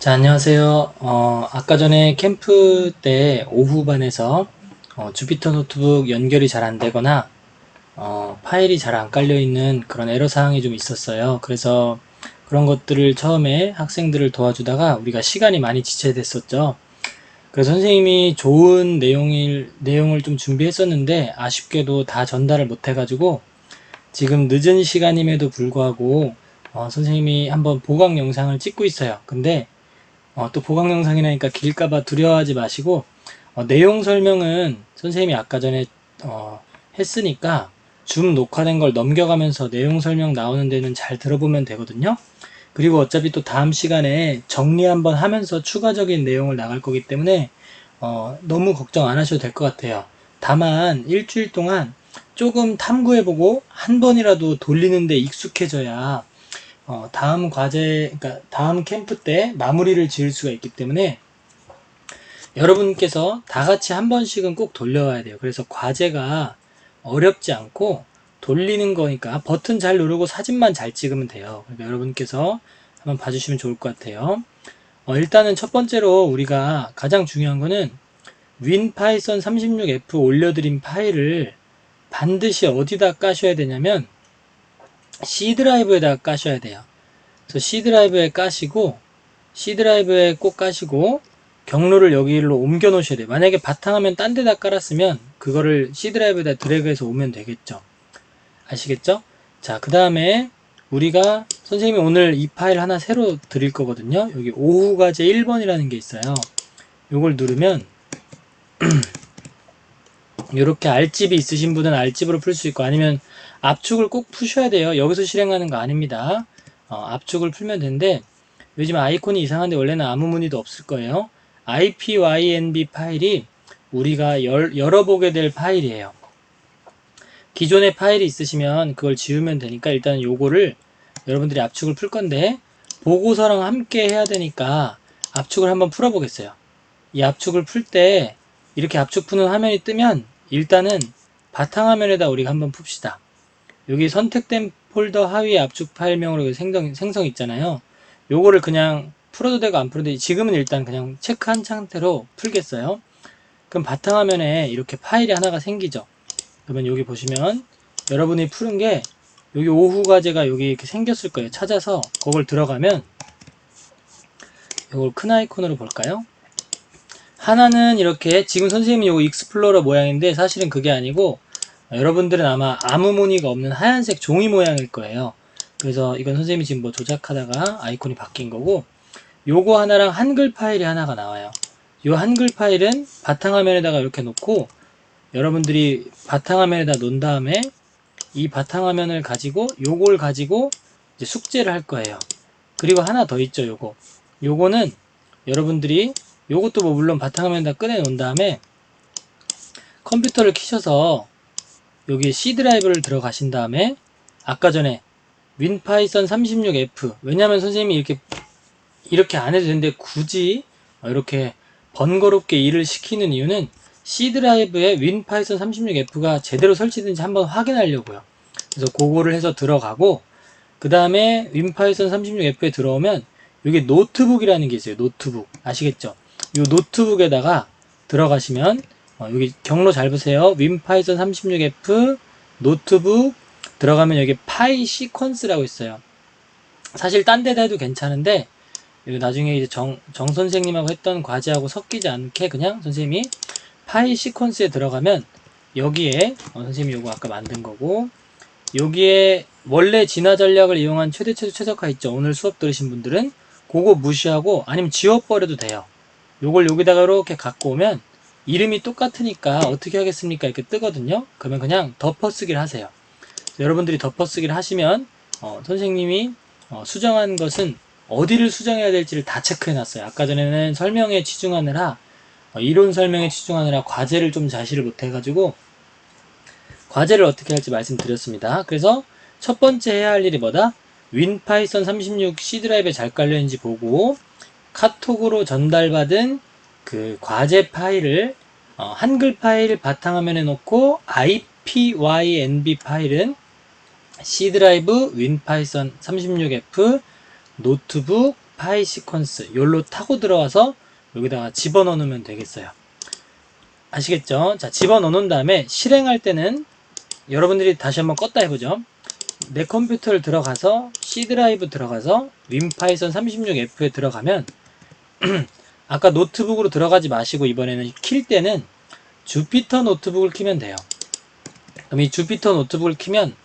자, 안녕하세요. 아까 전에 캠프 때 오후반에서 주피터 노트북 연결이 잘 안 되거나 파일이 잘 안 깔려 있는 그런 애로 사항이 좀 있었어요. 그래서 그런 것들을 처음에 학생들을 도와주다가 우리가 시간이 많이 지체됐었죠. 그래서 선생님이 좋은 내용을 좀 준비했었는데 아쉽게도 다 전달을 못 해가지고 지금 늦은 시간임에도 불구하고 선생님이 한번 보강 영상을 찍고 있어요. 근데 또 보강 영상이라니까 길까봐 두려워하지 마시고 내용 설명은 선생님이 아까 전에 했으니까 줌 녹화된 걸 넘겨가면서 내용 설명 나오는 데는 잘 들어보면 되거든요. 그리고 어차피 또 다음 시간에 정리 한번 하면서 추가적인 내용을 나갈 거기 때문에 너무 걱정 안 하셔도 될 것 같아요. 다만 일주일 동안 조금 탐구해보고 한 번이라도 돌리는데 익숙해져야 다음 과제, 그러니까 다음 캠프 때 마무리를 지을 수가 있기 때문에 여러분께서 다 같이 한 번씩은 꼭 돌려와야 돼요. 그래서 과제가 어렵지 않고 돌리는 거니까 버튼 잘 누르고 사진만 잘 찍으면 돼요. 그러니까 여러분께서 한번 봐주시면 좋을 것 같아요. 일단은 첫 번째로 우리가 가장 중요한 거는 윈파이썬 36F 올려드린 파일을 반드시 어디다 까셔야 되냐면 C 드라이브에다 까셔야 돼요. 그래서 C 드라이브에 까시고 C 드라이브에 꼭 까시고 경로를 여기로 옮겨 놓으셔야 돼요. 만약에 바탕화면 딴 데다 깔았으면 그거를 C 드라이브에다 드래그해서 오면 되겠죠. 아시겠죠? 자, 그 다음에 우리가 선생님이 오늘 이 파일 하나 새로 드릴 거거든요. 여기 오후 과제 1번이라는 게 있어요. 요걸 누르면 이렇게 알집이 있으신 분은 알집으로 풀 수 있고 아니면 압축을 꼭 푸셔야 돼요. 여기서 실행하는 거 아닙니다. 압축을 풀면 되는데 요즘 아이콘이 이상한데 원래는 아무 문의도 없을 거예요. IPYNB 파일이 우리가 열어보게 될 파일이에요. 기존에 파일이 있으시면 그걸 지우면 되니까 일단 요거를 여러분들이 압축을 풀 건데 보고서랑 함께 해야 되니까 압축을 한번 풀어보겠어요. 이 압축을 풀 때 이렇게 압축 푸는 화면이 뜨면 일단은 바탕화면에다 우리가 한번 풉시다. 여기 선택된 폴더 하위에 압축 파일명으로 생성 있잖아요. 요거를 그냥 풀어도 되고 안 풀어도 되고 지금은 일단 그냥 체크한 상태로 풀겠어요. 그럼 바탕화면에 이렇게 파일이 하나가 생기죠. 그러면 여기 보시면 여러분이 푸른 게 여기 오후 과제가 여기 이렇게 생겼을 거예요. 찾아서 그걸 들어가면 이걸 큰 아이콘으로 볼까요? 하나는 이렇게 지금 선생님이 요거 익스플로러 모양인데 사실은 그게 아니고 여러분들은 아마 아무 무늬가 없는 하얀색 종이 모양일 거예요. 그래서 이건 선생님이 지금 뭐 조작하다가 아이콘이 바뀐 거고 요거 하나랑 한글 파일이 하나가 나와요. 요 한글 파일은 바탕화면에다가 이렇게 놓고 여러분들이 바탕화면에다 놓은 다음에 이 바탕화면을 가지고 요걸 가지고 이제 숙제를 할 거예요. 그리고 하나 더 있죠. 요거는 여러분들이 요것도 뭐 물론 바탕화면에다 꺼내 놓은 다음에 컴퓨터를 키셔서 여기 C 드라이브를 들어가신 다음에 아까 전에 윈파이썬 36F 왜냐면 선생님이 이렇게 안 해도 되는데 굳이 이렇게 번거롭게 일을 시키는 이유는 C 드라이브에 윈파이썬 36F가 제대로 설치된지 한번 확인하려고요. 그래서 그거를 해서 들어가고 그 다음에 윈파이썬 36F에 들어오면 여기 노트북이라는 게 있어요. 노트북 아시겠죠? 이 노트북에다가 들어가시면 여기 경로 잘 보세요. 윈파이썬 36F 노트북 들어가면 여기 파이 시퀀스라고 있어요. 사실 딴 데다 해도 괜찮은데 나중에 이제 정 선생님하고 했던 과제하고 섞이지 않게 그냥 선생님이 파이 시퀀스에 들어가면 여기에 선생님이 요거 아까 만든 거고 여기에 원래 진화 전략을 이용한 최대 최소 최적화 있죠. 오늘 수업 들으신 분들은 그거 무시하고 아니면 지워버려도 돼요. 요걸 여기다가 이렇게 갖고 오면 이름이 똑같으니까 어떻게 하겠습니까? 이렇게 뜨거든요. 그러면 그냥 덮어쓰기를 하세요. 여러분들이 덮어쓰기를 하시면 선생님이 수정한 것은 어디를 수정해야 될지를 다 체크해놨어요. 아까 전에는 설명에 치중하느라 이론 설명에 치중하느라 과제를 좀 자시를 못해가지고 과제를 어떻게 할지 말씀드렸습니다. 그래서 첫 번째 해야 할 일이 뭐다? 윈파이썬 36 C 드라이브에 잘 깔려있는지 보고 카톡으로 전달받은 그 과제 파일을 한글 파일 바탕화면에 놓고 IPYNB 파일은 C 드라이브 윈파이썬 36F 노트북 파이 시퀀스 요로 타고 들어와서 여기다가 집어넣어 놓으면 되겠어요. 아시겠죠? 자, 집어넣어 놓은 다음에 실행할 때는 여러분들이 다시 한번 껐다 해보죠. 내 컴퓨터를 들어가서 C 드라이브 들어가서 윈파이썬 36F에 들어가면 아까 노트북으로 들어가지 마시고 이번에는 킬 때는 주피터 노트북을 키면 돼요. 그럼 이 주피터 노트북을 키면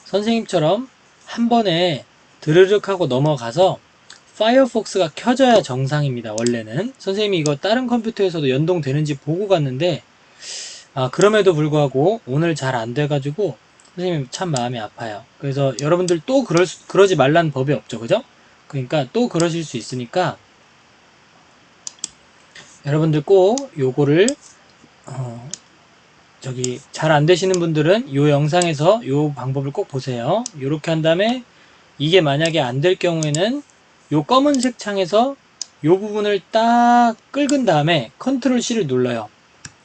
선생님처럼 한 번에 드르륵 하고 넘어가서 파이어폭스가 켜져야 정상입니다. 원래는 선생님이 이거 다른 컴퓨터에서도 연동되는지 보고 갔는데 그럼에도 불구하고 오늘 잘 안 돼가지고 선생님 참 마음이 아파요. 그래서 여러분들 또 그러지 말라는 법이 없죠. 그죠? 그러니까 또 그러실 수 있으니까 여러분들 꼭 요거를 잘 안 되시는 분들은 요 영상에서 요 방법을 꼭 보세요. 요렇게 한 다음에 이게 만약에 안 될 경우에는 요 검은색 창에서 요 부분을 딱 긁은 다음에 컨트롤 C를 눌러요.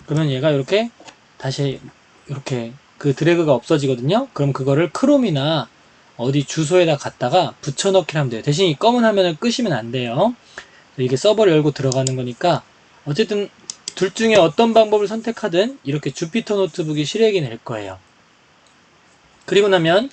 그러면 얘가 이렇게 다시 이렇게 그 드래그가 없어지거든요. 그럼 그거를 크롬이나 어디 주소에다 갖다가 붙여넣기를 하면 돼요. 대신 이 검은 화면을 끄시면 안 돼요. 이게 서버를 열고 들어가는 거니까 어쨌든 둘 중에 어떤 방법을 선택하든 이렇게 주피터 노트북이 실행이 될 거예요. 그리고 나면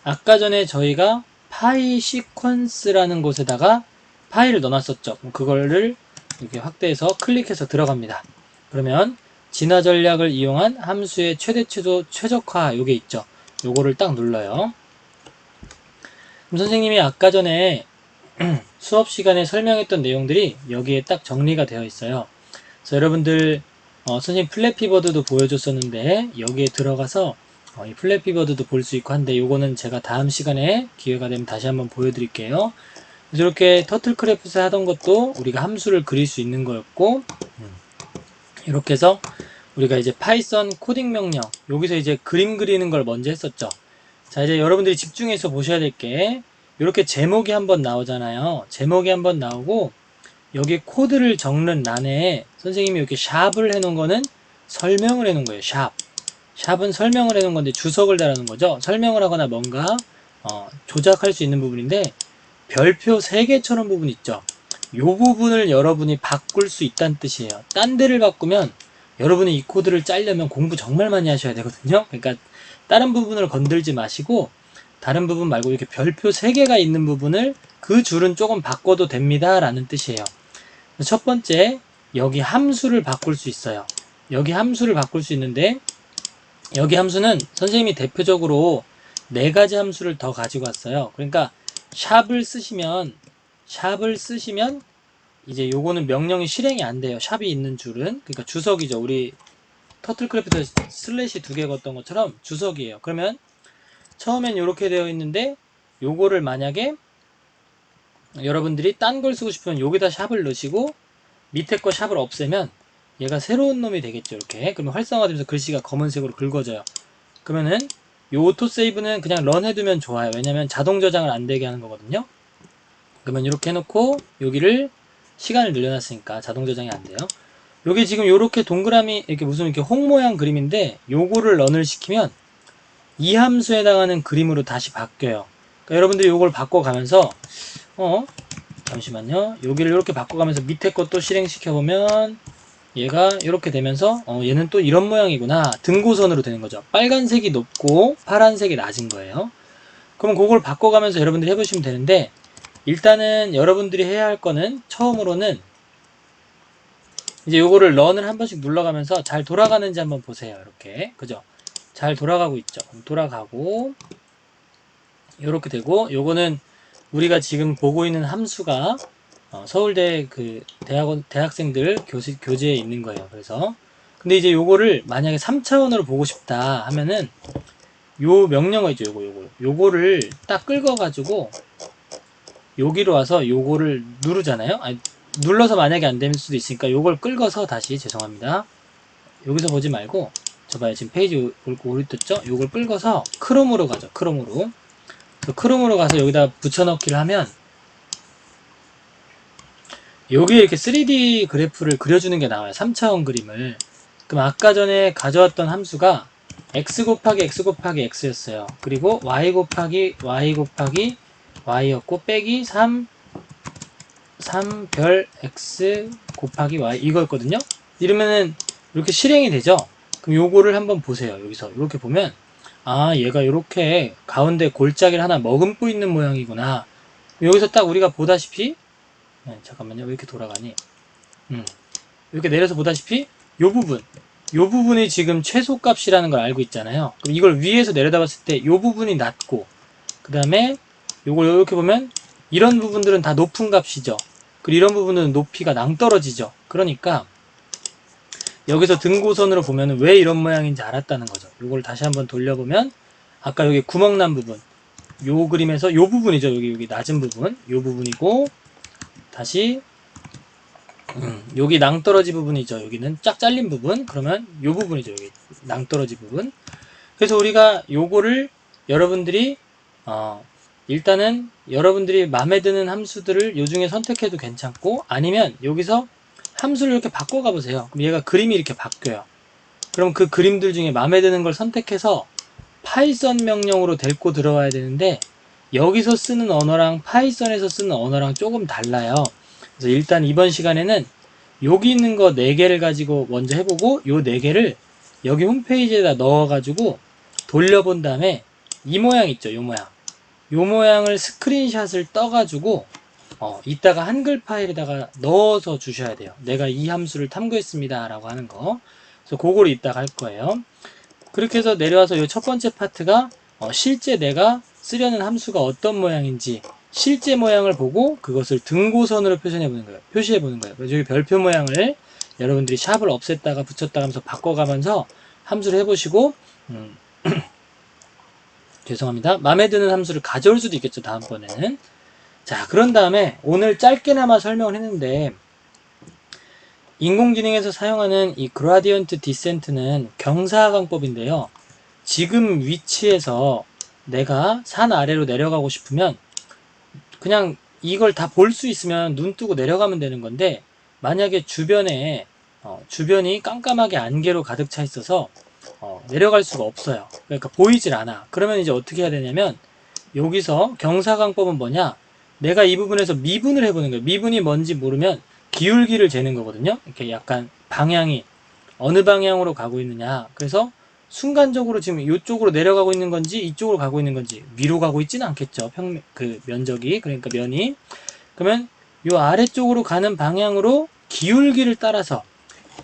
아까 전에 저희가 파이 시퀀스라는 곳에다가 파일을 넣어놨었죠. 그거를 이렇게 확대해서 클릭해서 들어갑니다. 그러면 진화 전략을 이용한 함수의 최대 최소 최적화 요게 있죠. 요거를 딱 눌러요. 그럼 선생님이 아까 전에 수업 시간에 설명했던 내용들이 여기에 딱 정리가 되어 있어요. 그래서 여러분들 선생님 플래피버드도 보여줬었는데 여기에 들어가서 이 플래피버드도 볼 수 있고 한데 요거는 제가 다음 시간에 기회가 되면 다시 한번 보여드릴게요. 그래서 이렇게 터틀크래프트 하던 것도 우리가 함수를 그릴 수 있는 거였고 이렇게 해서 우리가 이제 파이썬 코딩 명령 여기서 이제 그림 그리는 걸 먼저 했었죠. 자, 이제 여러분들이 집중해서 보셔야 될 게 이렇게 제목이 한번 나오잖아요. 제목이 한번 나오고 여기 코드를 적는 란에 선생님이 이렇게 샵을 해놓은 거는 설명을 해놓은 거예요. 샵은 설명을 해놓은 건데 주석을 달아놓은 거죠. 설명을 하거나 뭔가 조작할 수 있는 부분인데 별표 3개처럼 부분 있죠. 이 부분을 여러분이 바꿀 수 있다는 뜻이에요. 딴 데를 바꾸면 여러분이 이 코드를 짜려면 공부 정말 많이 하셔야 되거든요. 그러니까 다른 부분을 건들지 마시고 다른 부분 말고 이렇게 별표 3개가 있는 부분을 그 줄은 조금 바꿔도 됩니다 라는 뜻이에요. 첫 번째, 여기 함수를 바꿀 수 있어요. 여기 함수를 바꿀 수 있는데 여기 함수는 선생님이 대표적으로 4가지 함수를 더 가지고 왔어요. 그러니까 샵을 쓰시면 이제 요거는 명령이 실행이 안 돼요. 샵이 있는 줄은. 그러니까 주석이죠. 우리 터틀크래프트 슬래시 2개 걷던 것처럼 주석이에요. 그러면 처음엔 이렇게 되어 있는데 요거를 만약에 여러분들이 딴 걸 쓰고 싶으면 여기다 샵을 넣으시고 밑에 거 샵을 없애면 얘가 새로운 놈이 되겠죠. 이렇게. 그러면 활성화되면서 글씨가 검은색으로 긁어져요. 그러면은 이 오토세이브는 그냥 런 해두면 좋아요. 왜냐면 자동 저장을 안 되게 하는 거거든요. 그러면 이렇게 해놓고 여기를 시간을 늘려놨으니까 자동 저장이 안 돼요. 여기 지금 요렇게 동그라미 이렇게 무슨 이렇게 홍 모양 그림인데 요거를 런을 시키면 이 함수에 해당하는 그림으로 다시 바뀌어요. 그러니까 여러분들이 요걸 바꿔가면서 잠시만요. 여기를 이렇게 바꿔가면서 밑에 것도 실행시켜 보면 얘가 이렇게 되면서 얘는 또 이런 모양이구나. 등고선으로 되는 거죠. 빨간색이 높고 파란색이 낮은 거예요. 그럼 그걸 바꿔가면서 여러분들이 해보시면 되는데 일단은 여러분들이 해야 할 거는 처음으로는 이제 요거를 런을 한 번씩 눌러가면서 잘 돌아가는지 한번 보세요. 이렇게 그죠? 잘 돌아가고 있죠. 돌아가고 이렇게 되고 요거는 우리가 지금 보고 있는 함수가 서울대 그 대학생들 교재에 있는 거예요. 그래서 근데 이제 요거를 만약에 3차원으로 보고 싶다 하면은 요 명령어 있죠. 요거를 딱 긁어가지고 여기로 와서 요거를 누르잖아요. 아니, 눌러서 만약에 안 될 수도 있으니까 요걸 긁어서 다시 죄송합니다. 여기서 보지 말고 저 봐요. 지금 페이지 오류 떴죠? 요걸 긁어서 크롬으로 가죠. 크롬으로 가서 여기다 붙여넣기를 하면 여기에 이렇게 3D 그래프를 그려주는 게 나와요. 3차원 그림을. 그럼 아까 전에 가져왔던 함수가 x 곱하기 x 곱하기 x였어요. 그리고 y 곱하기 y 곱하기 y였고 빼기 3 3별 x 곱하기 y 이거였거든요. 이러면은 이렇게 실행이 되죠. 그럼 요거를 한번 보세요. 여기서 이렇게 보면 얘가 이렇게 가운데 골짜기를 하나 머금고 있는 모양이구나. 여기서 딱 우리가 보다시피 잠깐만요. 왜 이렇게 돌아가니? 이렇게 내려서 보다시피 요 부분이 지금 최소값이라는 걸 알고 있잖아요. 그럼 이걸 위에서 내려다봤을 때 요 부분이 낮고, 그 다음에 요걸 이렇게 보면 이런 부분들은 다 높은 값이죠. 그리고 이런 부분은 높이가 낭떨어지죠. 그러니까 여기서 등고선으로 보면 왜 이런 모양인지 알았다는 거죠. 요걸 다시 한번 돌려보면 아까 여기 구멍 난 부분, 요 그림에서 요 부분이죠. 여기 낮은 부분, 요 부분이고, 다시 여기 낭떠러지 부분이죠. 여기는 쫙 잘린 부분. 그러면 요 부분이죠. 여기 낭떠러지 부분. 그래서 우리가 요거를 여러분들이 일단은 여러분들이 마음에 드는 함수들을 요 중에 선택해도 괜찮고, 아니면 여기서 함수를 이렇게 바꿔가 보세요. 그럼 얘가 그림이 이렇게 바뀌어요. 그럼 그 그림들 중에 마음에 드는 걸 선택해서 파이썬 명령으로 데리고 들어와야 되는데, 여기서 쓰는 언어랑 파이썬에서 쓰는 언어랑 조금 달라요. 그래서 일단 이번 시간에는 여기 있는 거 4개를 가지고 먼저 해보고, 요 4개를 여기 홈페이지에다 넣어가지고 돌려본 다음에 이 모양 있죠. 요 모양. 요 모양을 스크린샷을 떠가지고 이따가 한글 파일에다가 넣어서 주셔야 돼요. 내가 이 함수를 탐구했습니다 라고 하는 거. 그래서 그거를 이따가 할 거예요. 그렇게 해서 내려와서 요 첫 번째 파트가 실제 내가 쓰려는 함수가 어떤 모양인지 실제 모양을 보고 그것을 등고선으로 표시해 보는 거예요. 그래서 여기 별표 모양을 여러분들이 샵을 없앴다가 붙였다가 하면서 바꿔가면서 함수를 해보시고 죄송합니다. 마음에 드는 함수를 가져올 수도 있겠죠. 다음번에는. 자, 그런 다음에 오늘 짧게나마 설명을 했는데, 인공지능에서 사용하는 이 그라디언트 디센트는 경사하강법인데요. 지금 위치에서 내가 산 아래로 내려가고 싶으면 그냥 이걸 다 볼 수 있으면 눈 뜨고 내려가면 되는 건데, 만약에 주변이 깜깜하게 안개로 가득 차 있어서 내려갈 수가 없어요. 그러니까 보이질 않아. 그러면 이제 어떻게 해야 되냐면, 여기서 경사강법은 뭐냐, 내가 이 부분에서 미분을 해보는 거예요. 미분이 뭔지 모르면 기울기를 재는 거거든요. 이렇게 약간 방향이 어느 방향으로 가고 있느냐. 그래서 순간적으로 지금 이쪽으로 내려가고 있는 건지 이쪽으로 가고 있는 건지, 위로 가고 있지는 않겠죠. 면적이, 그러니까 면이. 그러면 이 아래쪽으로 가는 방향으로 기울기를 따라서,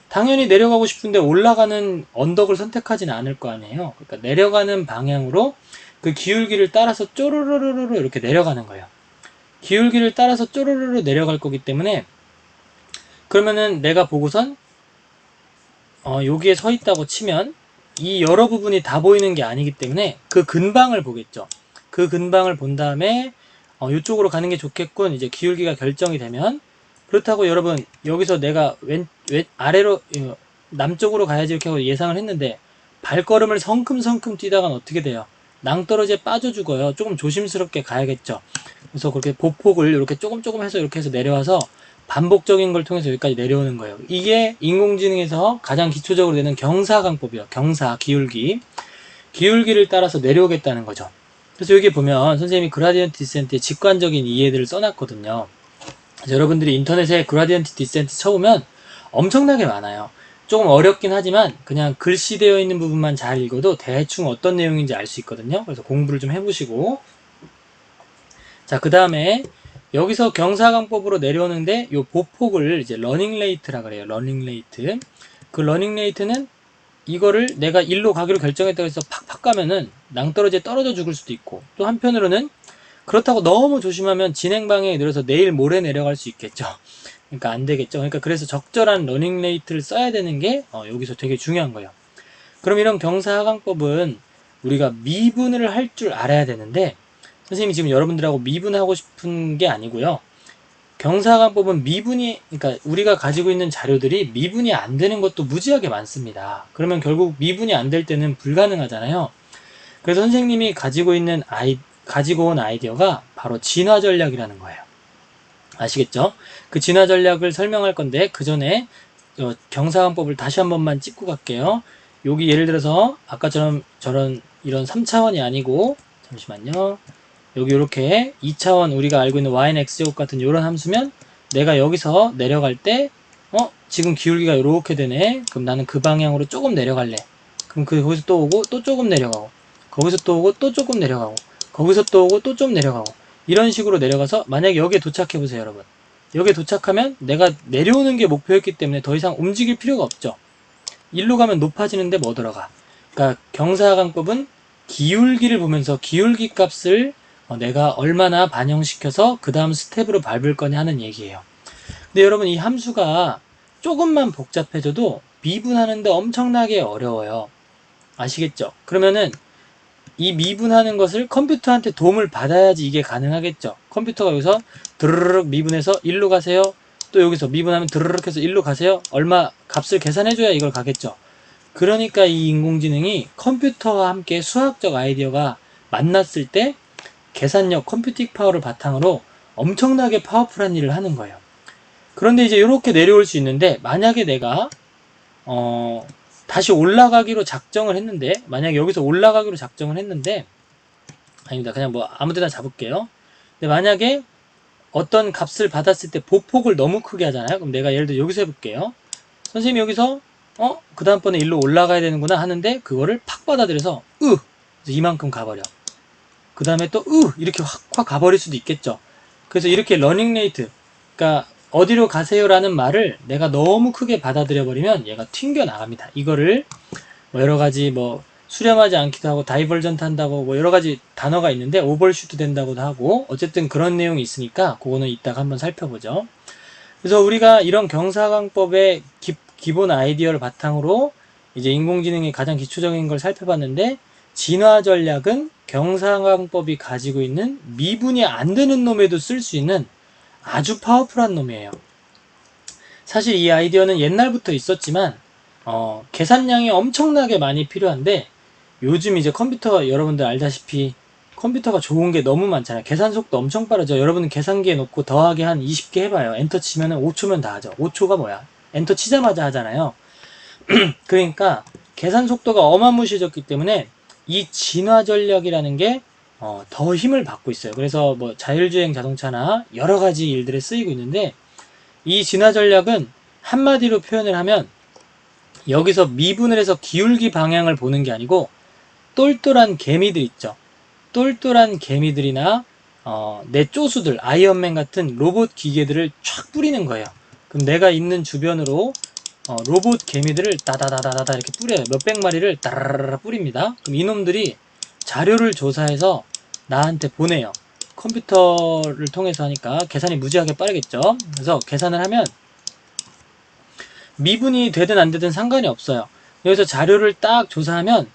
당연히 내려가고 싶은데 올라가는 언덕을 선택하지는 않을 거 아니에요. 그러니까 내려가는 방향으로 그 기울기를 따라서 쪼르르르르 이렇게 내려가는 거예요. 기울기를 따라서 쪼르르르 내려갈 거기 때문에, 그러면은 내가 보고선 여기에 서 있다고 치면 이 여러 부분이 다 보이는 게 아니기 때문에 그 근방을 보겠죠. 그 근방을 본 다음에 이쪽으로 가는 게 좋겠군, 이제 기울기가 결정이 되면. 그렇다고 여러분 여기서 내가 아래로 남쪽으로 가야지 이렇게 하고 예상을 했는데 발걸음을 성큼성큼 뛰다간 어떻게 돼요? 낭떠러지에 빠져 죽어요. 조금 조심스럽게 가야겠죠. 그래서 그렇게 보폭을 이렇게 조금 해서 이렇게 해서 내려와서 반복적인 걸 통해서 여기까지 내려오는 거예요. 이게 인공지능에서 가장 기초적으로 되는 경사강법이에요. 경사, 기울기를 따라서 내려오겠다는 거죠. 그래서 여기 보면 선생님이 그라디언트 디센트의 직관적인 이해들을 써놨거든요. 여러분들이 인터넷에 그라디언트 디센트 쳐보면 엄청나게 많아요. 조금 어렵긴 하지만 그냥 글씨 되어 있는 부분만 잘 읽어도 대충 어떤 내용인지 알 수 있거든요. 그래서 공부를 좀 해보시고, 자, 그 다음에 여기서 경사강법으로 내려오는데 요 보폭을 이제 러닝 레이트라 그래요. 러닝 레이트. 그 러닝 레이트는 이거를 내가 일로 가기로 결정했다고 해서 팍팍 가면은 낭떠러지에 떨어져 죽을 수도 있고, 또 한편으로는 그렇다고 너무 조심하면 진행 방향이 늘어서 내일 모레 내려갈 수 있겠죠. 그러니까 안 되겠죠. 그러니까 그래서 적절한 러닝 레이트를 써야 되는 게 여기서 되게 중요한 거예요. 그럼 이런 경사하강법은 우리가 미분을 할 줄 알아야 되는데, 선생님이 지금 여러분들하고 미분하고 싶은 게 아니고요. 경사하강법은 그러니까 우리가 가지고 있는 자료들이 미분이 안 되는 것도 무지하게 많습니다. 그러면 결국 미분이 안 될 때는 불가능하잖아요. 그래서 선생님이 가지고 온 아이디어가 바로 진화 전략이라는 거예요. 아시겠죠? 그 진화 전략을 설명할 건데, 그 전에 경사강법을 다시 한 번만 찍고 갈게요. 여기 예를 들어서 아까처럼 이런 3차원이 아니고, 잠시만요. 여기 이렇게 2차원 우리가 알고 있는 y는 x제곱 같은 이런 함수면 내가 여기서 내려갈 때 지금 기울기가 이렇게 되네. 그럼 나는 그 방향으로 조금 내려갈래. 그럼 거기서 또 오고 또 조금 내려가고, 거기서 또 오고 또 조금 내려가고, 거기서 또 오고 또 좀 내려가고, 이런 식으로 내려가서 만약에 여기에 도착해 보세요, 여러분. 여기에 도착하면 내가 내려오는 게 목표였기 때문에 더 이상 움직일 필요가 없죠. 일로 가면 높아지는데 뭐 들어가. 그러니까 경사각법은 기울기를 보면서 기울기 값을 내가 얼마나 반영시켜서 그 다음 스텝으로 밟을 거냐 하는 얘기예요. 근데 여러분, 이 함수가 조금만 복잡해져도 미분하는데 엄청나게 어려워요. 아시겠죠? 그러면은 이 미분하는 것을 컴퓨터한테 도움을 받아야지 이게 가능하겠죠. 컴퓨터가 여기서 드르륵 미분해서 1로 가세요. 또 여기서 미분하면 드르륵 해서 1로 가세요. 얼마 값을 계산해줘야 이걸 가겠죠. 그러니까 이 인공지능이 컴퓨터와 함께 수학적 아이디어가 만났을 때 계산력, 컴퓨팅 파워를 바탕으로 엄청나게 파워풀한 일을 하는 거예요. 그런데 이제 이렇게 내려올 수 있는데, 만약에 내가 다시 올라가기로 작정을 했는데, 만약에 여기서 올라가기로 작정을 했는데, 아닙니다. 그냥 뭐 아무 데나 잡을게요. 근데 만약에 어떤 값을 받았을 때 보폭을 너무 크게 하잖아요. 그럼 내가 예를 들어 여기서 해볼게요. 선생님이 여기서 그 다음번에 일로 올라가야 되는구나 하는데, 그거를 팍 받아들여서 이만큼 가버려. 그 다음에 또 이렇게 확 가버릴 수도 있겠죠. 그래서 이렇게 러닝 레이트, 그러니까 어디로 가세요라는 말을 내가 너무 크게 받아들여 버리면 얘가 튕겨 나갑니다. 이거를 뭐 여러 가지 뭐 수렴하지 않기도 하고 다이버전트 한다고 뭐 여러 가지 단어가 있는데, 오버슈트 된다고도 하고, 어쨌든 그런 내용이 있으니까 그거는 이따가 한번 살펴보죠. 그래서 우리가 이런 경사광법의 기본 아이디어를 바탕으로 이제 인공지능의 가장 기초적인 걸 살펴봤는데, 진화 전략은 경사광법이 가지고 있는 미분이 안 되는 놈에도 쓸 수 있는 아주 파워풀한 놈이에요. 사실 이 아이디어는 옛날부터 있었지만 계산량이 엄청나게 많이 필요한데, 요즘 이제 컴퓨터, 여러분들 알다시피 컴퓨터가 좋은 게 너무 많잖아요. 계산 속도 엄청 빠르죠. 여러분은 계산기에 놓고 더하기 한 20개 해봐요. 엔터 치면은 5초면 다 하죠. 5초가 뭐야? 엔터 치자마자 하잖아요. 그러니까 계산 속도가 어마무시해졌기 때문에 이 진화 전략이라는 게 더 힘을 받고 있어요. 그래서 뭐 자율주행 자동차나 여러 가지 일들에 쓰이고 있는데, 이 진화 전략은 한마디로 표현을 하면 여기서 미분을 해서 기울기 방향을 보는 게 아니고, 똘똘한 개미들 있죠. 똘똘한 개미들이나 내 쪼수들, 아이언맨 같은 로봇 기계들을 촥 뿌리는 거예요. 그럼 내가 있는 주변으로 로봇 개미들을 다다다다다 이렇게 뿌려요. 몇백 마리를 따라라라 뿌립니다. 그럼 이놈들이 자료를 조사해서 나한테 보내요. 컴퓨터를 통해서 하니까 계산이 무지하게 빠르겠죠. 그래서 계산을 하면 미분이 되든 안 되든 상관이 없어요. 여기서 자료를 딱 조사하면,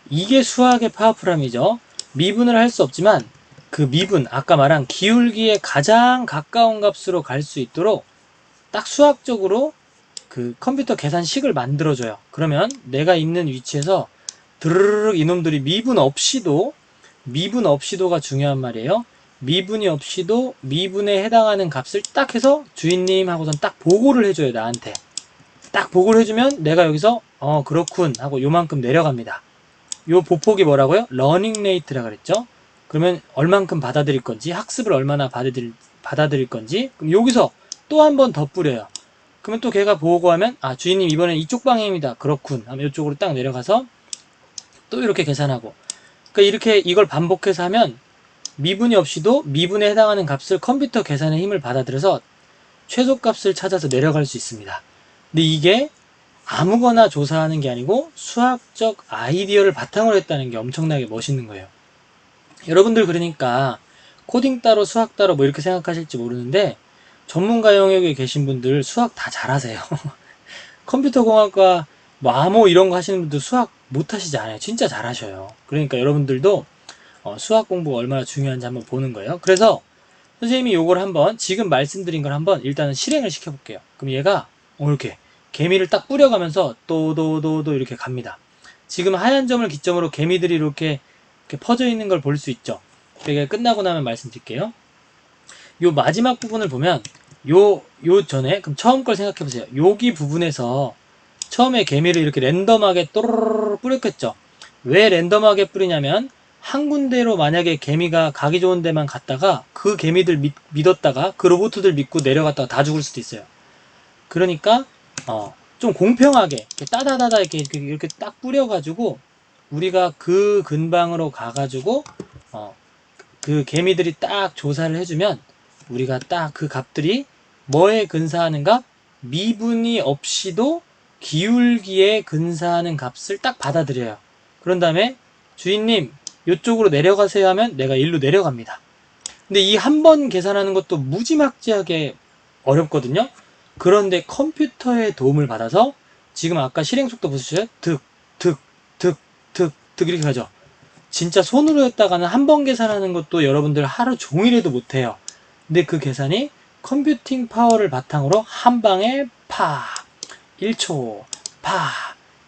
이게 수학의 파워풀함이죠. 미분을 할 수 없지만 그 미분, 아까 말한 기울기에 가장 가까운 값으로 갈 수 있도록 딱 수학적으로 그 컴퓨터 계산식을 만들어줘요. 그러면 내가 있는 위치에서 드르륵 이놈들이 미분 없이도가 중요한 말이에요. 미분이 없이도 미분에 해당하는 값을 딱 해서 주인님 하고선 딱 보고를 해줘요. 나한테 딱 보고를 해주면 내가 여기서 그렇군 하고 요만큼 내려갑니다. 요 보폭이 뭐라고요? 러닝 레이트라 그랬죠. 그러면 얼만큼 받아들일 건지, 학습을 얼마나 받아들일 건지. 그럼 여기서 또 한 번 더 뿌려요. 그러면 또 걔가 보고하면 주인님 이번엔 이쪽 방향입니다. 그렇군 하면 이쪽으로 딱 내려가서 또 이렇게 계산하고. 그러니까 이렇게 이걸 반복해서 하면 미분이 없이도 미분에 해당하는 값을 컴퓨터 계산의 힘을 받아들여서 최소값을 찾아서 내려갈 수 있습니다. 근데 이게 아무거나 조사하는 게 아니고 수학적 아이디어를 바탕으로 했다는 게 엄청나게 멋있는 거예요. 여러분들 그러니까 코딩 따로 수학 따로 뭐 이렇게 생각하실지 모르는데, 전문가 영역에 계신 분들 수학 다 잘하세요. 컴퓨터공학과 뭐 암호 이런 거 하시는 분들 수학 못 하시지 않아요. 진짜 잘하셔요. 그러니까 여러분들도 수학 공부가 얼마나 중요한지 한번 보는 거예요. 그래서 선생님이 요걸 한번, 지금 말씀드린 걸 한번 일단은 실행을 시켜볼게요. 그럼 얘가 이렇게 개미를 딱 뿌려가면서 또도도도 이렇게 갑니다. 지금 하얀 점을 기점으로 개미들이 이렇게 퍼져 있는 걸 볼 수 있죠. 이게 끝나고 나면 말씀드릴게요. 요 마지막 부분을 보면 요 전에, 그럼 처음 걸 생각해 보세요. 여기 부분에서 처음에 개미를 이렇게 랜덤하게 또르르 뿌렸겠죠. 왜 랜덤하게 뿌리냐면 한 군데로 만약에 개미가 가기 좋은 데만 갔다가 그 개미들 믿었다가 그 로봇들 믿고 내려갔다가 다 죽을 수도 있어요. 그러니까 좀 공평하게 이렇게 따다다다 이렇게 딱 뿌려가지고 우리가 그 근방으로 가가지고 그 개미들이 딱 조사를 해주면 우리가 딱 그 값들이 뭐에 근사하는 값? 미분이 없이도 기울기에 근사하는 값을 딱 받아들여요. 그런 다음에 주인님 이쪽으로 내려가세요 하면 내가 일로 내려갑니다. 근데 이 한 번 계산하는 것도 무지막지하게 어렵거든요. 그런데 컴퓨터의 도움을 받아서 지금 아까 실행 속도 보셨어요? 득, 득, 득, 득, 득 이렇게 가죠. 진짜 손으로 했다가는 한 번 계산하는 것도 여러분들 하루 종일 해도 못해요. 근데 그 계산이 컴퓨팅 파워를 바탕으로 한 방에 파 1초 파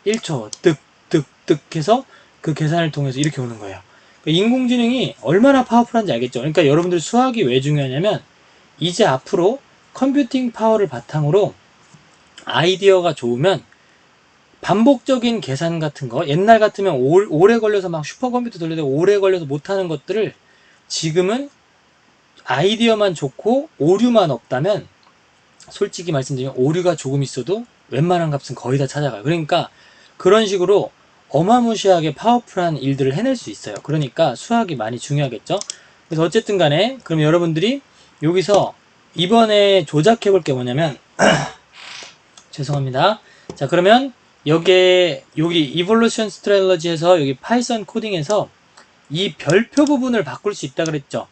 1초 득 득 득 해서 그 계산을 통해서 이렇게 오는 거예요. 그러니까 인공지능이 얼마나 파워풀한지 알겠죠? 그러니까 여러분들 수학이 왜 중요하냐면 이제 앞으로 컴퓨팅 파워를 바탕으로 아이디어가 좋으면 반복적인 계산 같은 거 옛날 같으면 오래 걸려서 막 슈퍼컴퓨터 돌려도 오래 걸려서 못하는 것들을 지금은 아이디어만 좋고 오류만 없다면 솔직히 말씀드리면 오류가 조금 있어도 웬만한 값은 거의 다 찾아가요. 그러니까 그런 식으로 어마무시하게 파워풀한 일들을 해낼 수 있어요. 그러니까 수학이 많이 중요하겠죠. 그래서 어쨌든 간에 그럼 여러분들이 여기서 이번에 조작해 볼 게 뭐냐면 죄송합니다. 자 그러면 여기 이볼루션 스트레러지에서 여기 파이썬 코딩에서 이 별표 부분을 바꿀 수 있다 그랬죠.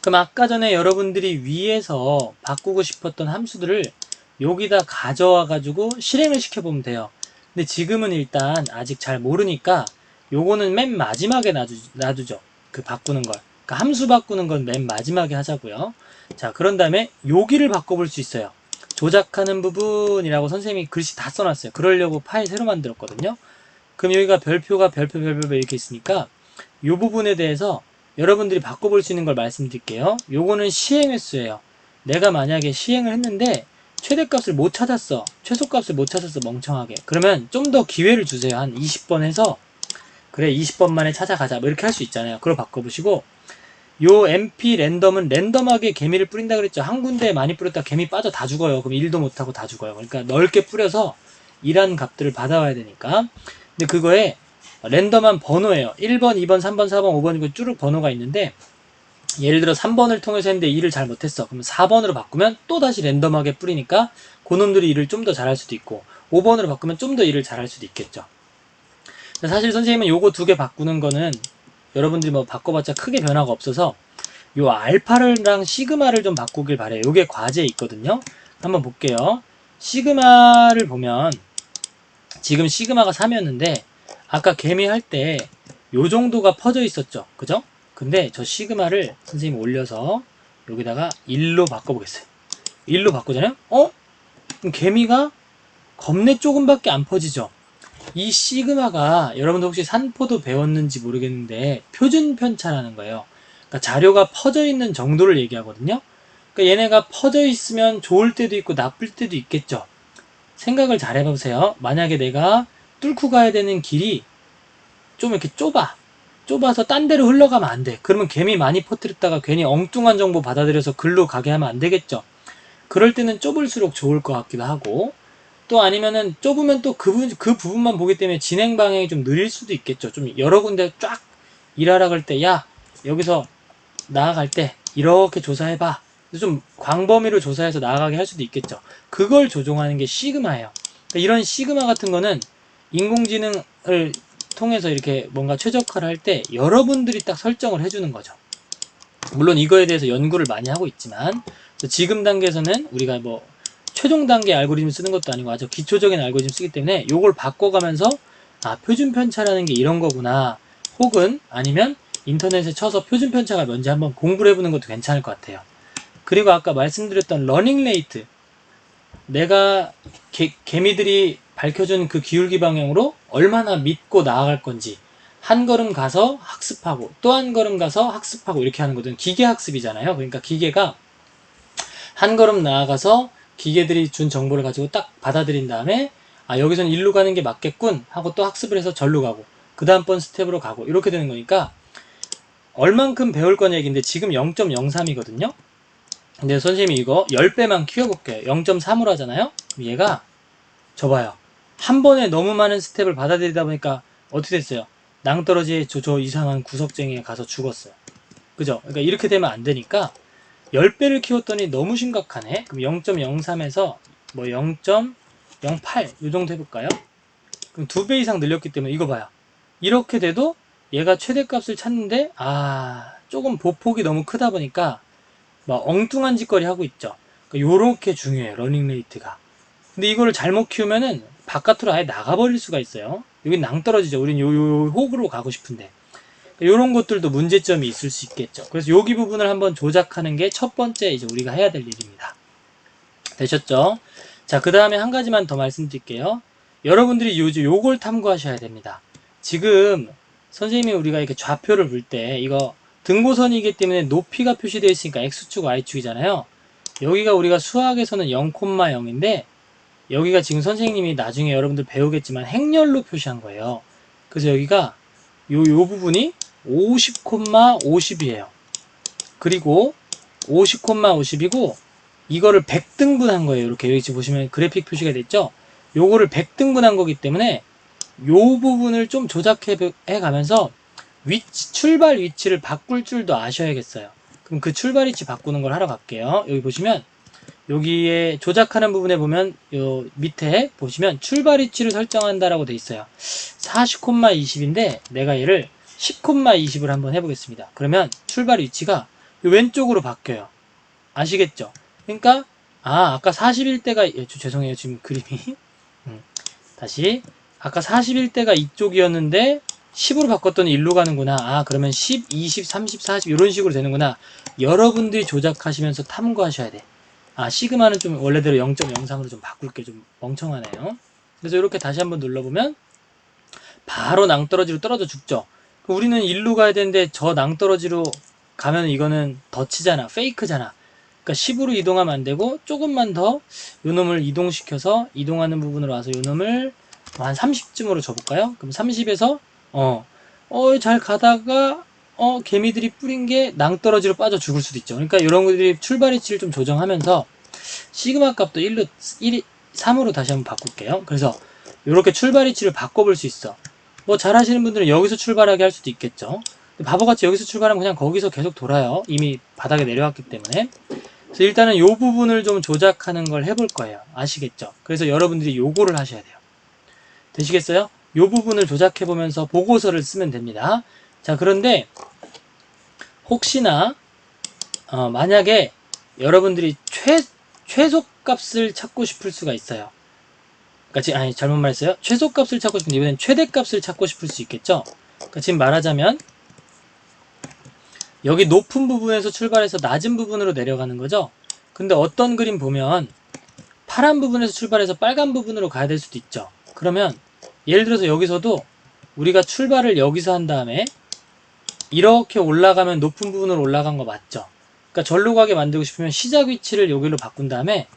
그럼 아까 전에 여러분들이 위에서 바꾸고 싶었던 함수들을 여기다 가져와 가지고 실행을 시켜보면 돼요. 근데 지금은 일단 아직 잘 모르니까 요거는 맨 마지막에 놔두죠. 그 바꾸는 걸. 그러니까 함수 바꾸는 건 맨 마지막에 하자고요. 자 그런 다음에 여기를 바꿔볼 수 있어요. 조작하는 부분이라고 선생님이 글씨 다 써놨어요. 그러려고 파일 새로 만들었거든요. 그럼 여기가 별표가 별표 이렇게 있으니까 이 부분에 대해서 여러분들이 바꿔볼 수 있는 걸 말씀드릴게요. 요거는 시행 횟수예요. 내가 만약에 시행을 했는데 최대값을 못 찾았어. 최소값을 못 찾았어. 멍청하게. 그러면 좀 더 기회를 주세요. 한 20번 해서 그래 20번 만에 찾아가자. 뭐 이렇게 할 수 있잖아요. 그걸 바꿔보시고 요 MP 랜덤은 랜덤하게 개미를 뿌린다 그랬죠. 한 군데에 많이 뿌렸다 개미 빠져 다 죽어요. 그럼 일도 못하고 다 죽어요. 그러니까 넓게 뿌려서 일하는 값들을 받아와야 되니까. 근데 그거에 랜덤한 번호예요. 1번, 2번, 3번, 4번, 5번 이거 쭉 번호가 있는데 예를 들어 3번을 통해서 했는데 일을 잘 못했어. 그럼 4번으로 바꾸면 또 다시 랜덤하게 뿌리니까 그놈들이 일을 좀 더 잘할 수도 있고 5번으로 바꾸면 좀 더 일을 잘할 수도 있겠죠. 사실 선생님은 요거 두 개 바꾸는 거는 여러분들이 뭐 바꿔봤자 크게 변화가 없어서 요 알파랑 시그마를 좀 바꾸길 바래요. 요게 과제에 있거든요. 한번 볼게요. 시그마를 보면 지금 시그마가 3이었는데 아까 개미 할 때 요 정도가 퍼져 있었죠. 그죠? 근데 저 시그마를 선생님이 올려서 여기다가 1로 바꿔보겠어요. 1로 바꾸잖아요? 그럼 개미가 겁내 조금밖에 안 퍼지죠? 이 시그마가 여러분들 혹시 산포도 배웠는지 모르겠는데 표준 편차라는 거예요. 그러니까 자료가 퍼져 있는 정도를 얘기하거든요. 그러니까 얘네가 퍼져 있으면 좋을 때도 있고 나쁠 때도 있겠죠. 생각을 잘 해보세요. 만약에 내가 뚫고 가야 되는 길이 좀 이렇게 좁아서 딴 데로 흘러가면 안 돼. 그러면 개미 많이 퍼뜨렸다가 괜히 엉뚱한 정보 받아들여서 글로 가게 하면 안 되겠죠. 그럴 때는 좁을수록 좋을 것 같기도 하고 또 아니면은 좁으면 또 그 부분만 보기 때문에 진행 방향이 좀 느릴 수도 있겠죠. 좀 여러 군데 쫙 일하라 그럴 때, 야, 여기서 나아갈 때 이렇게 조사해봐. 좀 광범위로 조사해서 나아가게 할 수도 있겠죠. 그걸 조종하는 게 시그마예요. 그러니까 이런 시그마 같은 거는 인공지능을 통해서 이렇게 뭔가 최적화를 할 때 여러분들이 딱 설정을 해주는 거죠. 물론 이거에 대해서 연구를 많이 하고 있지만 지금 단계에서는 우리가 뭐 최종 단계 알고리즘 쓰는 것도 아니고 아주 기초적인 알고리즘 쓰기 때문에 요걸 바꿔가면서 아 표준 편차라는 게 이런 거구나 혹은 아니면 인터넷에 쳐서 표준 편차가 뭔지 한번 공부를 해보는 것도 괜찮을 것 같아요. 그리고 아까 말씀드렸던 러닝 레이트 내가 개미들이 밝혀준 그 기울기 방향으로 얼마나 믿고 나아갈 건지 한 걸음 가서 학습하고 또 한 걸음 가서 학습하고 이렇게 하는 거든 기계 학습이잖아요. 그러니까 기계가 한 걸음 나아가서 기계들이 준 정보를 가지고 딱 받아들인 다음에 아 여기선 일로 가는 게 맞겠군 하고 또 학습을 해서 절로 가고 그 다음번 스텝으로 가고 이렇게 되는 거니까 얼만큼 배울 거냐 얘기인데 지금 0.03이거든요. 근데 선생님이 이거 10배만 키워볼게요. 0.3으로 하잖아요. 그럼 얘가 봐요. 한 번에 너무 많은 스텝을 받아들이다 보니까 어떻게 됐어요? 낭떠러지의 저 이상한 구석쟁이에 가서 죽었어요. 그죠? 그러니까 이렇게 되면 안 되니까 10배를 키웠더니 너무 심각하네. 그럼 0.03에서 뭐 0.08 이 정도 해볼까요? 그럼 2배 이상 늘렸기 때문에 이거 봐요. 이렇게 돼도 얘가 최대값을 찾는데 조금 보폭이 너무 크다 보니까 막 엉뚱한 짓거리 하고 있죠. 그러니까 요렇게 중요해요. 러닝 레이트가. 근데 이거를 잘못 키우면은 바깥으로 아예 나가버릴 수가 있어요. 여긴 낭떠러지죠. 우린 요 혹으로 가고 싶은데. 이런 것들도 문제점이 있을 수 있겠죠. 그래서 여기 부분을 한번 조작하는 게 첫 번째 이제 우리가 해야 될 일입니다. 되셨죠? 자, 그 다음에 한 가지만 더 말씀드릴게요. 여러분들이 요걸 탐구하셔야 됩니다. 지금 선생님이 우리가 이렇게 좌표를 볼 때 이거 등고선이기 때문에 높이가 표시되어 있으니까 X축, Y축이잖아요. 여기가 우리가 수학에서는 0,0인데 여기가 지금 선생님이 나중에 여러분들 배우겠지만 행렬로 표시한 거예요. 그래서 여기가 요 부분이 50,50이에요. 그리고 50,50이고 이거를 100등분한 거예요. 이렇게 여기 지금 보시면 그래픽 표시가 됐죠? 요거를 100등분한 거기 때문에 요 부분을 좀 조작해 가면서 출발 위치를 바꿀 줄도 아셔야겠어요. 그럼 그 출발 위치 바꾸는 걸 하러 갈게요. 여기 보시면 여기에 조작하는 부분에 보면 요 밑에 보시면 출발 위치를 설정한다라고 돼 있어요. 40,20인데 내가 얘를 10,20을 한번 해보겠습니다. 그러면 출발 위치가 왼쪽으로 바뀌어요. 아시겠죠? 그러니까 아까 41대가 죄송해요. 지금 그림이 다시 아까 41대가 이쪽이었는데 10으로 바꿨더니 일로 가는구나. 그러면 10, 20, 30, 40 이런 식으로 되는구나. 여러분들이 조작하시면서 탐구하셔야 돼. 시그마는 좀 원래대로 0.03으로 좀 바꿀게. 좀 멍청하네요. 그래서 이렇게 다시 한번 눌러보면 바로 낭떠러지로 떨어져 죽죠. 우리는 일로 가야 되는데 저 낭떠러지로 가면 이거는 덫이잖아. 페이크잖아. 그러니까 10으로 이동하면 안 되고 조금만 더 요놈을 이동시켜서 이동하는 부분으로 와서 요놈을 한 30쯤으로 줘볼까요? 그럼 30에서 잘 가다가 개미들이 뿌린 게 낭떠러지로 빠져 죽을 수도 있죠. 그러니까 이런 것들이 출발 위치를 좀 조정하면서 시그마 값도 3으로 다시 한번 바꿀게요. 그래서 이렇게 출발 위치를 바꿔볼 수 있어. 뭐 잘하시는 분들은 여기서 출발하게 할 수도 있겠죠. 바보같이 여기서 출발하면 그냥 거기서 계속 돌아요. 이미 바닥에 내려왔기 때문에. 그래서 일단은 이 부분을 좀 조작하는 걸 해볼 거예요. 아시겠죠? 그래서 여러분들이 요거를 하셔야 돼요. 되시겠어요? 이 부분을 조작해 보면서 보고서를 쓰면 됩니다. 자, 그런데 혹시나 만약에 여러분들이 최소값을 찾고 싶을 수가 있어요. 그러니까 잘못 말했어요. 최소값을 찾고 싶은데 이번엔 최대값을 찾고 싶을 수 있겠죠. 그러니까 지금 말하자면 여기 높은 부분에서 출발해서 낮은 부분으로 내려가는 거죠. 근데 어떤 그림 보면 파란 부분에서 출발해서 빨간 부분으로 가야 될 수도 있죠. 그러면 예를 들어서 여기서도 우리가 출발을 여기서 한 다음에 이렇게 올라가면 높은 부분으로 올라간 거 맞죠? 그러니까 절로 가게 만들고 싶으면 시작 위치를 여기로 바꾼 다음에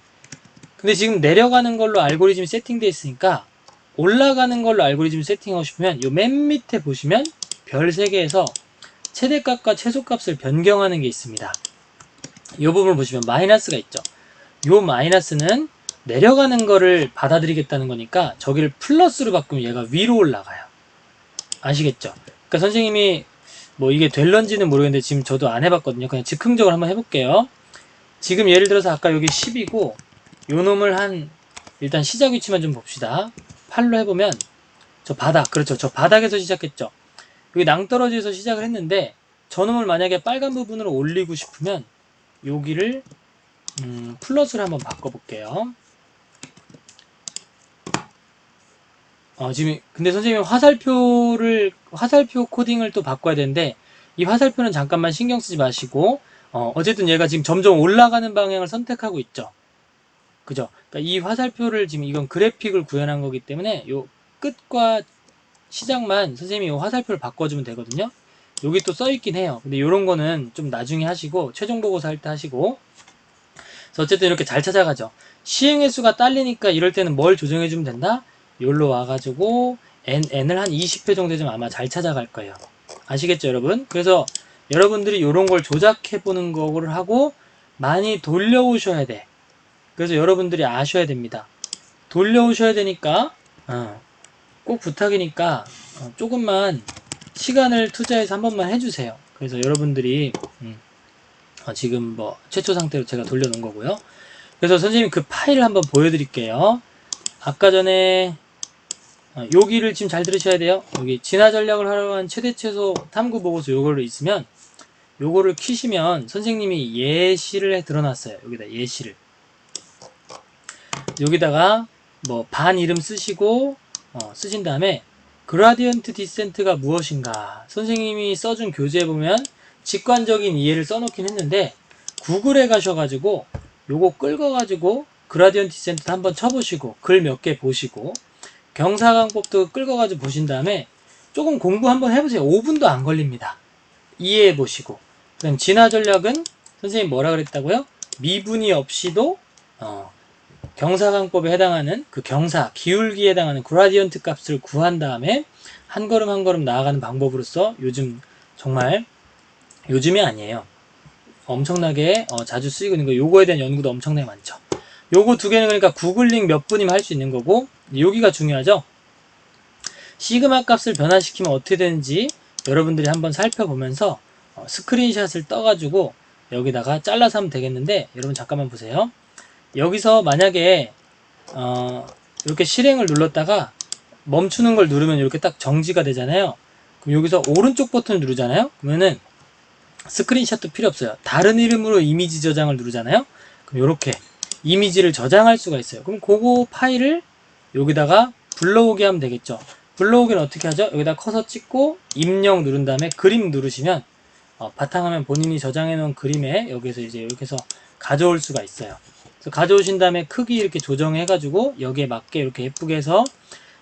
근데 지금 내려가는 걸로 알고리즘이 세팅되어 있으니까 올라가는 걸로 알고리즘 세팅하고 싶으면 요 맨 밑에 보시면 별 3개에서 최대값과 최소값을 변경하는 게 있습니다. 이 부분을 보시면 마이너스가 있죠. 요 마이너스는 내려가는 거를 받아들이겠다는 거니까 저기를 플러스로 바꾸면 얘가 위로 올라가요. 아시겠죠? 그러니까 선생님이 뭐 이게 될런지는 모르겠는데 지금 저도 안 해봤거든요. 그냥 즉흥적으로 한번 해볼게요. 지금 예를 들어서 아까 여기 10이고 요 놈을 일단 시작 위치만 좀 봅시다. 8로 해보면 저 바닥, 그렇죠. 저 바닥에서 시작했죠. 여기 낭떠러지에서 시작을 했는데 저놈을 만약에 빨간 부분으로 올리고 싶으면 여기를 플러스로 한번 바꿔볼게요. 지금 근데 선생님이 화살표 코딩을 또 바꿔야 되는데 이 화살표는 잠깐만 신경 쓰지 마시고 어쨌든 얘가 지금 점점 올라가는 방향을 선택하고 있죠. 그죠? 그러니까 이 화살표를 지금 이건 그래픽을 구현한 거기 때문에 요 끝과 시작만 선생님이 요 화살표를 바꿔주면 되거든요. 여기 또 써있긴 해요. 근데 요런 거는 좀 나중에 하시고 최종 보고서 할 때 하시고 그래서 어쨌든 이렇게 잘 찾아가죠. 시행 횟수가 딸리니까 이럴 때는 뭘 조정해주면 된다? 여기로 와가지고 n을 한 20회 정도 되면 아마 잘 찾아갈 거예요. 아시겠죠, 여러분? 그래서 여러분들이 이런 걸 조작해 보는 거를 하고 많이 돌려오셔야 돼. 그래서 여러분들이 아셔야 됩니다. 돌려오셔야 되니까 꼭 부탁이니까 조금만 시간을 투자해서 한 번만 해주세요. 그래서 여러분들이 지금 뭐 최초 상태로 제가 돌려놓은 거고요. 그래서 선생님 그 파일을 한번 보여드릴게요. 아까 전에 여기를 지금 잘 들으셔야 돼요. 여기 진화 전략을 하러 간 최대 최소 탐구 보고서 요거를 있으면 요거를 키시면 선생님이 예시를 해 드러났어요. 여기다 예시를 여기다가 뭐 반 이름 쓰시고 쓰신 다음에 그라디언트 디센트가 무엇인가 선생님이 써준 교재에 보면 직관적인 이해를 써놓긴 했는데 구글에 가셔가지고 요거 끌어가지고 그라디언트 디센트 한번 쳐보시고 글 몇 개 보시고 경사광법도 끌어가지고 보신 다음에 조금 공부 한번 해보세요. 5분도 안 걸립니다. 이해해 보시고 그럼 진화 전략은 선생님 뭐라 그랬다고요? 미분이 없이도 경사광법에 해당하는 그 경사, 기울기에 해당하는 그라디언트 값을 구한 다음에 한 걸음 한 걸음 나아가는 방법으로서 요즘 정말 요즘이 아니에요. 엄청나게 자주 쓰이고 있는 거 요거에 대한 연구도 엄청나게 많죠. 요거 두 개는 그러니까 구글링 몇 분이면 할 수 있는 거고 여기가 중요하죠. 시그마 값을 변화시키면 어떻게 되는지 여러분들이 한번 살펴보면서 스크린샷을 떠가지고 여기다가 잘라서 하면 되겠는데 여러분 잠깐만 보세요. 여기서 만약에 이렇게 실행을 눌렀다가 멈추는 걸 누르면 이렇게 딱 정지가 되잖아요. 그럼 여기서 오른쪽 버튼을 누르잖아요. 그러면은 스크린샷도 필요 없어요. 다른 이름으로 이미지 저장을 누르잖아요. 그럼 이렇게 이미지를 저장할 수가 있어요. 그럼 그거 파일을 여기다가 불러오게 하면 되겠죠. 불러오기는 어떻게 하죠? 여기다 커서 찍고 입력 누른 다음에 그림 누르시면 바탕화면 본인이 저장해 놓은 그림에 여기서 이제 이렇게 해서 가져올 수가 있어요. 그래서 가져오신 다음에 크기 이렇게 조정해 가지고 여기에 맞게 이렇게 예쁘게 해서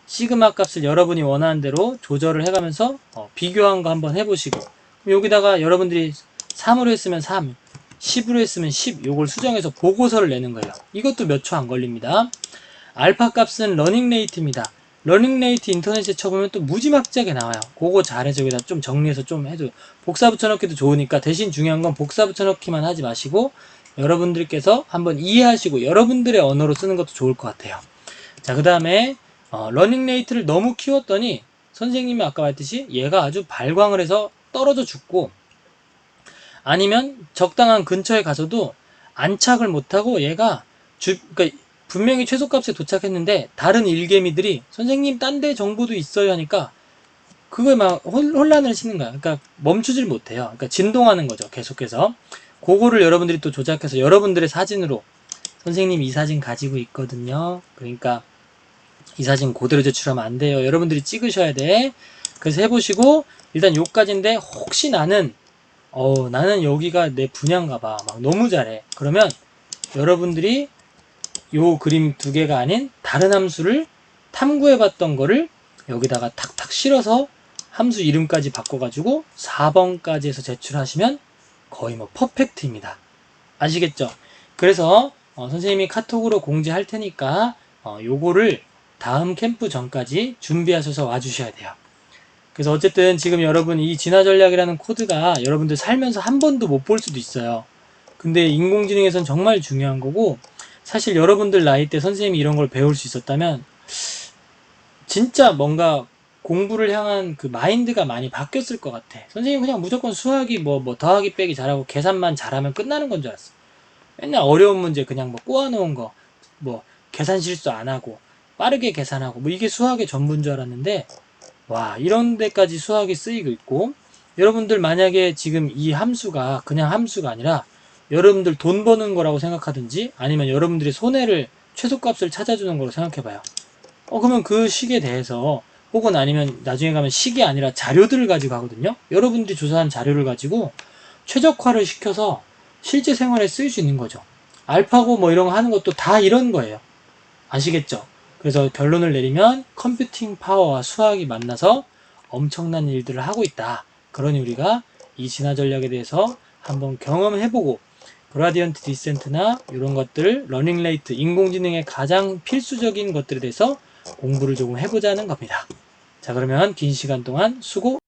시그마 값을 여러분이 원하는 대로 조절을 해가면서 비교한 거 한번 해보시고 여기다가 여러분들이 3으로 했으면 3, 10으로 했으면 10 요걸 수정해서 보고서를 내는 거예요. 이것도 몇 초 안 걸립니다. 알파 값은 러닝 레이트입니다. 러닝 레이트 인터넷에 쳐보면 또 무지막지하게 나와요. 그거 잘해서 여기다 좀 정리해서 좀 해도 복사 붙여넣기도 좋으니까 대신 중요한 건 복사 붙여넣기만 하지 마시고 여러분들께서 한번 이해하시고 여러분들의 언어로 쓰는 것도 좋을 것 같아요. 자, 그 다음에 러닝 레이트를 너무 키웠더니 선생님이 아까 말했듯이 얘가 아주 발광을 해서 떨어져 죽고 아니면 적당한 근처에 가서도 안착을 못하고 얘가 그러니까 분명히 최소값에 도착했는데 다른 일개미들이 선생님 딴 데 정보도 있어요 하니까 그거에 막 혼란을 시는 거야. 그러니까 멈추질 못해요. 그러니까 진동하는 거죠. 계속해서 그거를 여러분들이 또 조작해서 여러분들의 사진으로 선생님 이 사진 가지고 있거든요. 그러니까 이 사진 그대로 제출하면 안 돼요. 여러분들이 찍으셔야 돼. 그래서 해보시고 일단 요까지인데 혹시 나는 여기가 내 분야인가 봐. 막 너무 잘해. 그러면 여러분들이 요 그림 두 개가 아닌 다른 함수를 탐구해봤던 거를 여기다가 탁탁 실어서 함수 이름까지 바꿔가지고 4번까지 해서 제출하시면 거의 뭐 퍼펙트입니다. 아시겠죠? 그래서 선생님이 카톡으로 공지할 테니까 요거를 다음 캠프 전까지 준비하셔서 와주셔야 돼요. 그래서 어쨌든 지금 여러분 이 진화 전략이라는 코드가 여러분들 살면서 한 번도 못 볼 수도 있어요. 근데 인공지능에선 정말 중요한 거고 사실 여러분들 나이 때 선생님이 이런 걸 배울 수 있었다면 진짜 뭔가 공부를 향한 그 마인드가 많이 바뀌었을 것 같아. 선생님 그냥 무조건 수학이 뭐 더하기 빼기 잘하고 계산만 잘하면 끝나는 건 줄 알았어. 맨날 어려운 문제 그냥 뭐 꼬아놓은 거 뭐 계산 실수 안 하고 빠르게 계산하고 뭐 이게 수학의 전부인 줄 알았는데 와 이런 데까지 수학이 쓰이고 있고 여러분들 만약에 지금 이 함수가 그냥 함수가 아니라 여러분들 돈 버는 거라고 생각하든지 아니면 여러분들이 손해를 최소값을 찾아주는 거로 생각해봐요. 그러면 그 식에 대해서 혹은 아니면 나중에 가면 식이 아니라 자료들을 가지고 하거든요. 여러분들이 조사한 자료를 가지고 최적화를 시켜서 실제 생활에 쓰일 수 있는 거죠. 알파고 뭐 이런 거 하는 것도 다 이런 거예요. 아시겠죠? 그래서 결론을 내리면 컴퓨팅 파워와 수학이 만나서 엄청난 일들을 하고 있다. 그러니 우리가 이 진화 전략에 대해서 한번 경험해보고 그라디언트 디센트나 이런 것들, 러닝 레이트, 인공지능의 가장 필수적인 것들에 대해서 공부를 조금 해보자는 겁니다. 자, 그러면 긴 시간 동안 수고